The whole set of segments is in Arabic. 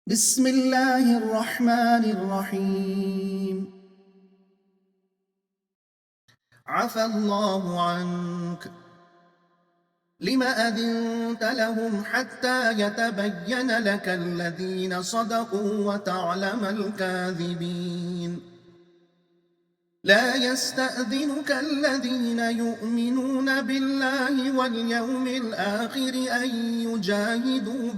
بسم الله الرحمن الرحيم. عفى الله عنك لم أذنت لهم حتى يتبين لك الذين صدقوا وتعلم الكاذبين. لا يستأذنك الذين يؤمنون بالله واليوم الآخر أن يجاهدوا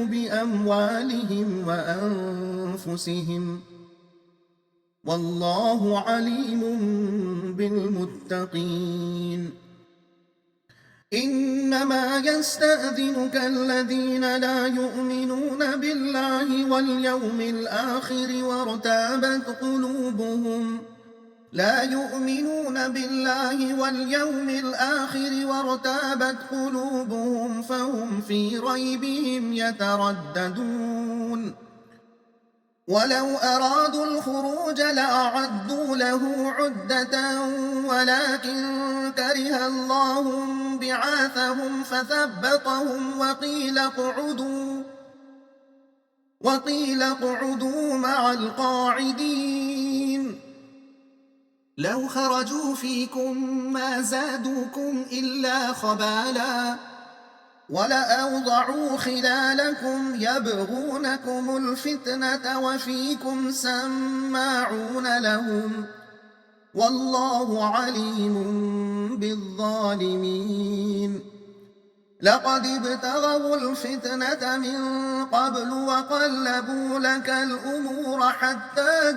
بأموالهم وأنفسهم، والله عليم بالمتقين. إنما يستأذنك الذين لا يؤمنون بالله واليوم الآخر وارتابت قلوبهم فهم في ريبهم يترددون. ولو أرادوا الخروج لأعدوا له عدة ولكن كره الله بعاثهم فثبطهم وقيل اقعدوا مع القاعدين. لو خرجوا فيكم ما زادوكم إلا خبالا ولأوضعوا خلالكم يبغونكم الفتنة وفيكم سماعون لهم، والله عليم بالظالمين. لقد ابتغوا الفتنة من قبل وقلبوا لك الأمور حتى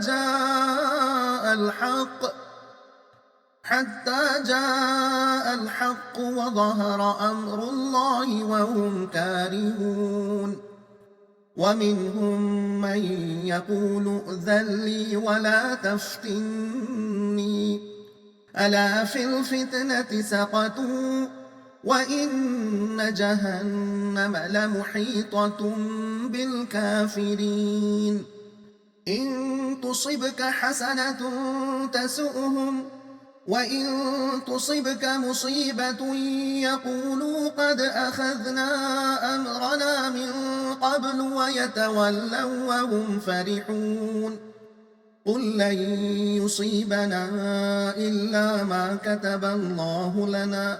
جاء الحق وظهر أمر الله وهم كارهون. ومنهم من يقول ائذن لي ولا تفتني، ألا في الفتنة سقطوا وإن جهنم لمحيطة بالكافرين. إن تصبك حسنة تسؤهم وإن تصبك مصيبة يقولوا قد أخذنا أمرنا من قبل ويتولوا وهم فرحون. قل لن يصيبنا إلا ما كتب الله لنا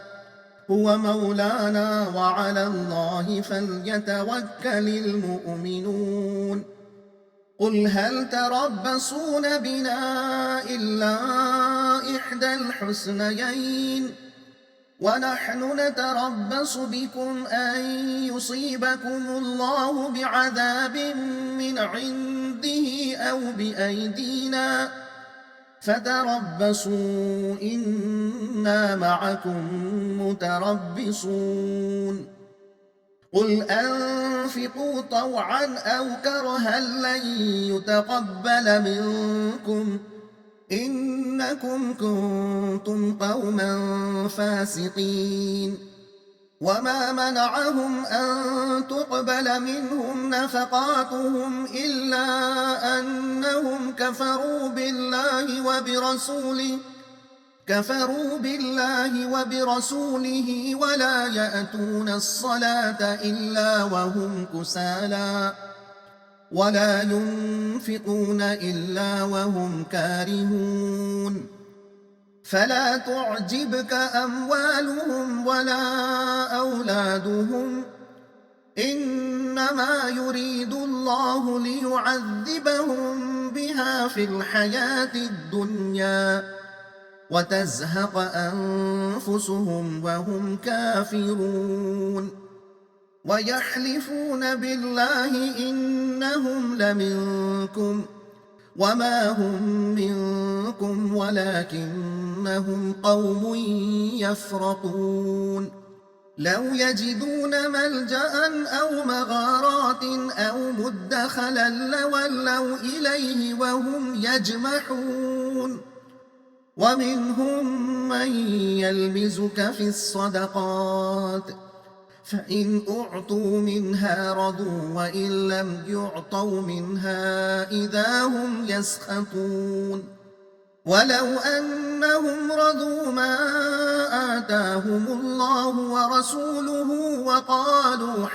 هو مولانا وعلى الله فليتوكل المؤمنون. قل هل تربصون بنا إلا إحدى الحسنيين ونحن نتربص بكم أن يصيبكم الله بعذاب من عنده أو بأيدينا فتربصوا إنا معكم متربصون. قل أنفقوا طوعا أو كرها لن يتقبل منكم إنكم كنتم قوما فاسقين. وما منعهم أن تقبل منهم نفقاتهم إلا أنهم كفروا بالله وبرسوله ولا يأتون الصلاة إلا وهم كسالى ولا ينفقون إلا وهم كارهون. فلا تعجبك أموالهم ولا أولادهم إنما يريد الله ليعذبهم بها في الحياة الدنيا وتزهق أنفسهم وهم كافرون. ويحلفون بالله إنهم لمنكم وما هم منكم ولكنهم قوم يفرقون. لو يجدون ملجأ أو مغارات أو مدخلا لولوا إليه وهم يجمحون. ومنهم من يلمزك في الصدقات فإن أعطوا منها رضوا وإن لم يعطوا منها إذا هم يسخطون. ولو أنهم رضوا ما آتاهم الله ورسوله وقالوا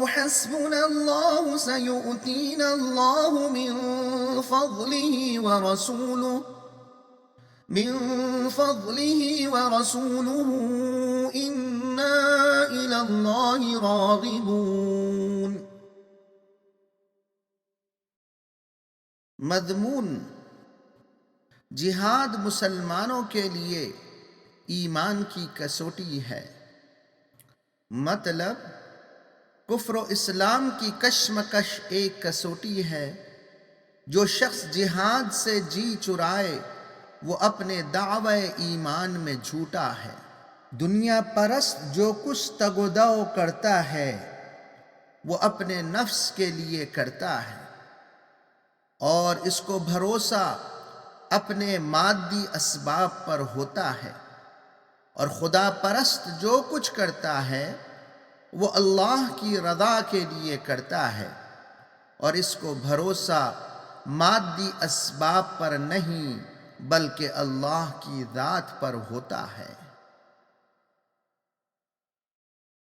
حسبنا الله سيؤتينا الله من فضله ورسوله إنا إلى الله راغبون۔ مضمون: جہاد مسلمانوں کے لیے ایمان کی کسوٹی ہے۔ مطلب کفر و اسلام کی کشمکش ایک کسوٹی ہے۔ جو شخص جہاد سے جی چرائے وہ اپنے دعوی ایمان میں جھوٹا ہے۔ دنیا پرست جو کچھ تگ و دو کرتا ہے وہ اپنے نفس کے لیے کرتا ہے، اور اس کو بھروسہ اپنے مادی اسباب پر ہوتا ہے، اور خدا پرست جو کچھ کرتا ہے وہ اللہ کی رضا کے لیے کرتا ہے، اور اس کو بھروسہ مادی اسباب پر نہیں بلکہ اللہ کی ذات پر ہوتا ہے۔